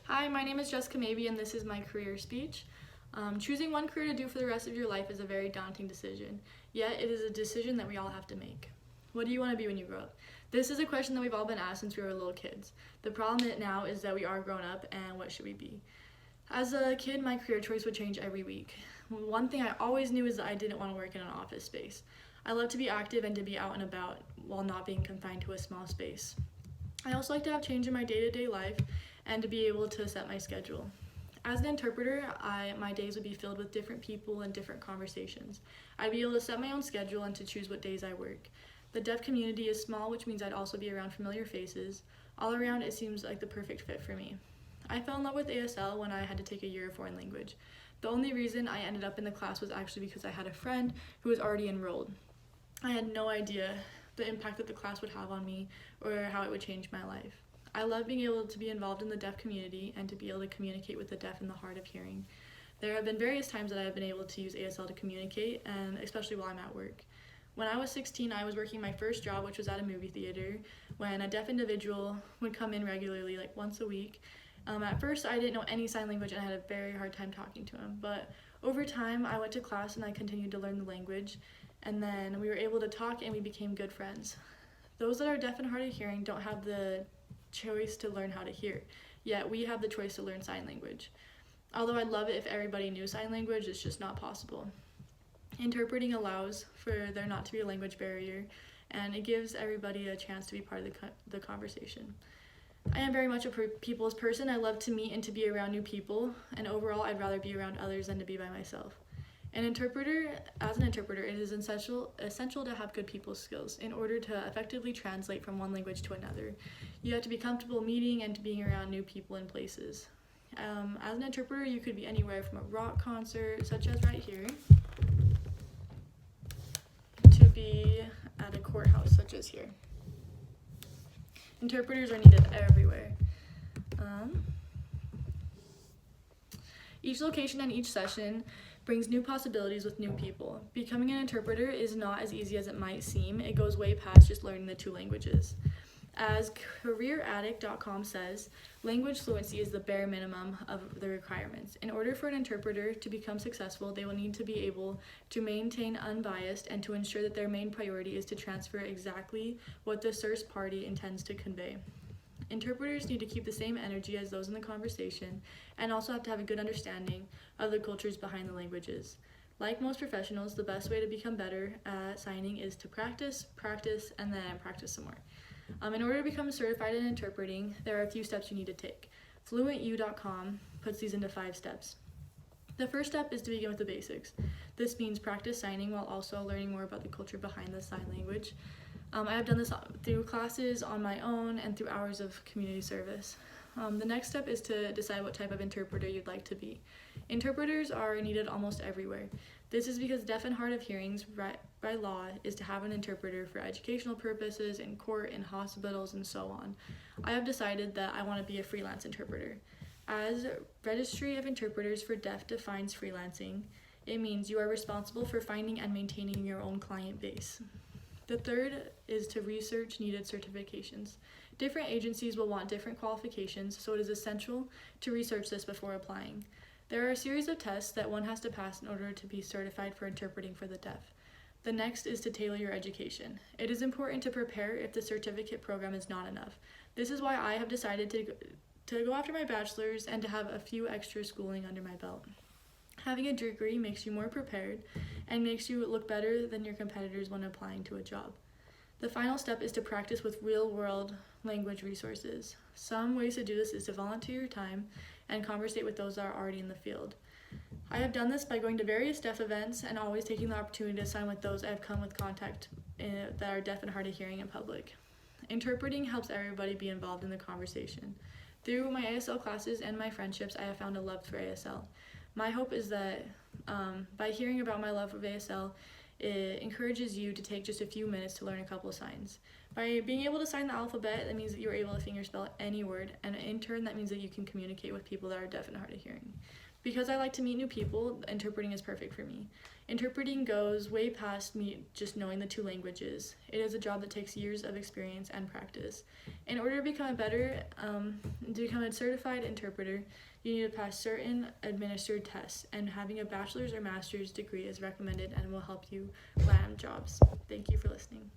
Hi, my name is Jessica Mabey and this is my career speech. Choosing one career to do for the rest of your life is a very daunting decision, yet it is a decision that we all have to make. What do you want to be when you grow up? This is a question that we've all been asked since we were little kids. The problem now is that we are grown up, and what should we be? As a kid, my career choice would change every week. One thing I always knew is that I didn't want to work in an office space. I love to be active and to be out and about while not being confined to a small space. I also like to have change in my day-to-day life and to be able to set my schedule. As an interpreter, my days would be filled with different people and different conversations. I'd be able to set my own schedule and to choose what days I work. The deaf community is small, which means I'd also be around familiar faces. All around, it seems like the perfect fit for me. I fell in love with ASL when I had to take a year of foreign language. The only reason I ended up in the class was actually because I had a friend who was already enrolled. I had no idea the impact that the class would have on me or how it would change my life. I love being able to be involved in the deaf community and to be able to communicate with the deaf and the hard of hearing. There have been various times that I have been able to use ASL to communicate, and especially while I'm at work. When I was 16, I was working my first job, which was at a movie theater, when a deaf individual would come in regularly, like once a week. At first, I didn't know any sign language and I had a very hard time talking to him, but over time, I went to class and I continued to learn the language, and then we were able to talk and we became good friends. Those that are deaf and hard of hearing don't have the choice to learn how to hear, yet we have the choice to learn sign language. Although I'd love it if everybody knew sign language, it's just not possible. Interpreting allows for there not to be a language barrier, and it gives everybody a chance to be part of the conversation. I am very much a people's person. I love to meet and to be around new people, and overall I'd rather be around others than to be by myself. As an interpreter, it is essential to have good people skills in order to effectively translate from one language to another. You have to be comfortable meeting and being around new people and places. As an interpreter, you could be anywhere from a rock concert, such as right here, to be at a courthouse, such as here. Interpreters are needed everywhere. Each location and each session brings new possibilities with new people. Becoming an interpreter is not as easy as it might seem. It goes way past just learning the two languages. As CareerAddict.com says, language fluency is the bare minimum of the requirements. In order for an interpreter to become successful, they will need to be able to maintain unbiased and to ensure that their main priority is to transfer exactly what the source party intends to convey. Interpreters need to keep the same energy as those in the conversation and also have to have a good understanding of the cultures behind the languages. Like most professionals, the best way to become better at signing is to practice, and then practice some more. In order to become certified in interpreting, there are a few steps you need to take. FluentU.com puts these into 5 steps. The first step is to begin with the basics. This means practice signing while also learning more about the culture behind the sign language. I have done this through classes on my own and through hours of community service. The next step is to decide what type of interpreter you'd like to be. Interpreters are needed almost everywhere. This is because deaf and hard of hearings by law is to have an interpreter for educational purposes, in court, in hospitals, and so on. I have decided that I want to be a freelance interpreter. As Registry of Interpreters for Deaf defines freelancing, it means you are responsible for finding and maintaining your own client base. The third is to research needed certifications. Different agencies will want different qualifications, so it is essential to research this before applying. There are a series of tests that one has to pass in order to be certified for interpreting for the deaf. The next is to tailor your education. It is important to prepare if the certificate program is not enough. This is why I have decided to go after my bachelor's and to have a few extra schooling under my belt. Having a degree makes you more prepared and makes you look better than your competitors when applying to a job. The final step is to practice with real-world language resources. Some ways to do this is to volunteer your time and conversate with those that are already in the field. I have done this by going to various deaf events and always taking the opportunity to sign with those I have come with contact that are deaf and hard of hearing in public. Interpreting helps everybody be involved in the conversation. Through my ASL classes and my friendships, I have found a love for ASL. My hope is that by hearing about my love of ASL, it encourages you to take just a few minutes to learn a couple of signs. By being able to sign the alphabet, that means that you're able to fingerspell any word, and in turn, that means that you can communicate with people that are deaf and hard of hearing. Because I like to meet new people, interpreting is perfect for me. Interpreting goes way past me just knowing the two languages. It is a job that takes years of experience and practice. In order to become a certified interpreter, you need to pass certain administered tests, and having a bachelor's or master's degree is recommended and will help you land jobs. Thank you for listening.